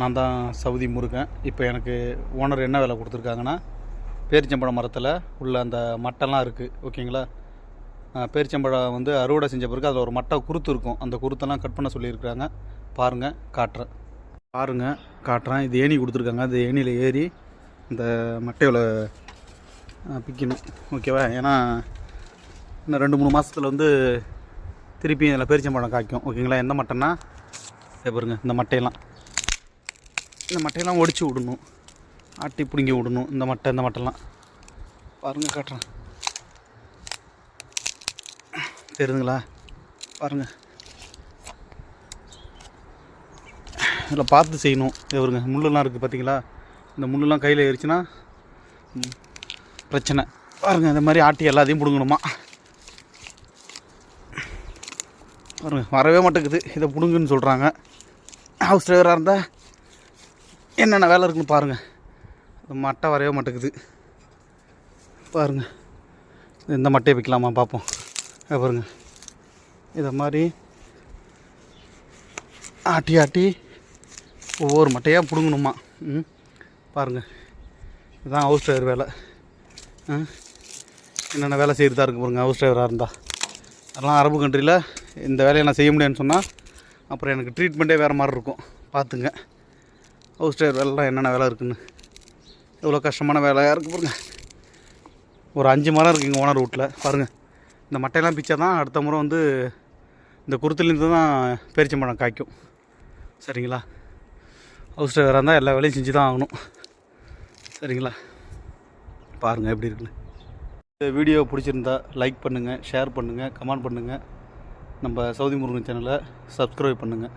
நான் தான் சவுதி முருகன். இப்போ எனக்கு ஓனர் என்ன வேலை கொடுத்துருக்காங்கன்னா, பேரிச்சம்பழம் மரத்தில் உள்ள அந்த மட்டைலாம் இருக்குது, ஓகேங்களா. பேரிச்சம்பழம் வந்து அறுவடை செஞ்ச பிறகு அதில் ஒரு மட்டை குருத்து இருக்கும். அந்த குருத்தெல்லாம் கட் பண்ண சொல்லியிருக்கிறாங்க. பாருங்கள், காட்டுறேன். இது ஏணி கொடுத்துருக்காங்க. அந்த ஏணியில் ஏறி இந்த மட்டையோட பிக்கணும், ஓகேவா. ஏன்னா இன்னும் 2-3 மாதத்தில் வந்து திருப்பி இதில் பேரிச்சம்பழம் காய்க்கும், ஓகேங்களா. எந்த மட்டைன்னா பாருங்க, இந்த மட்டையெல்லாம் ஒடிச்சு விடணும், ஆட்டி பிடுங்கி விடணும். இந்த மட்டைலாம் பாருங்கள், காட்டுறேன், தெரியுதுங்களா. பாருங்கள், இதில் பார்த்து செய்யணும். இவருங்க முள்ளெல்லாம் இருக்குது பார்த்தீங்களா. இந்த முள்ளெல்லாம் கையில் ஏறிச்சுன்னா பிரச்சனை. பாருங்கள், இந்த மாதிரி ஆட்டி எல்லாத்தையும் பிடுங்கணுமா. பாருங்கள், வரவே மாட்டேங்குது. இதை பிடுங்குன்னு சொல்கிறாங்க. ஹவுஸ் டிரைவராக இருந்தால் என்னென்ன வேலை இருக்குன்னு பாருங்கள். இந்த மட்டை வரவே மாட்டேங்குது. பாருங்கள், இந்த மட்டையை வைக்கலாமா பார்ப்போம். பாருங்கள், இதை மாதிரி ஆட்டி ஒவ்வொரு மட்டையாக பிடுங்கணுமா. பாருங்கள், இதுதான் ஹவுஸ் டிரைவர் வேலை. என்னென்ன வேலை செய்கிறதா இருக்குது பாருங்கள். ஹவுஸ் டிரைவராக இருந்தால் அதெல்லாம் அரபு கண்ட்ரியில் இந்த வேலையை நான் செய்ய முடியாதுன்னு சொன்னால் அப்புறம் எனக்கு ட்ரீட்மெண்ட்டே வேறு மாதிரி இருக்கும். பார்த்துங்க, ஹவுஸ் டிரைவர் வேலைலாம் என்னென்ன வேலை இருக்குதுன்னு. எவ்வளோ கஷ்டமான வேலையாக இருக்குது பாருங்கள். ஒரு 5 மரம் இருக்குது எங்கள் ஓனர் வீட்டில். பாருங்கள், இந்த மட்டையெல்லாம் பிச்சா தான் அடுத்த முறை வந்து இந்த குருத்துலேருந்து தான் பேரிச்சம்பழம் காய்க்கும், சரிங்களா. ஹவுஸ் டிரைவராக இருந்தால் எல்லா வேலையும் செஞ்சு தான் ஆகணும், சரிங்களா. பாருங்கள் எப்படி இருக்குன்னு. இந்த வீடியோ பிடிச்சிருந்தா லைக் பண்ணுங்கள், ஷேர் பண்ணுங்கள், கமெண்ட் பண்ணுங்கள். நம்ம சவுதி முருகன் சேனலை சப்ஸ்கிரைப் பண்ணுங்கள்.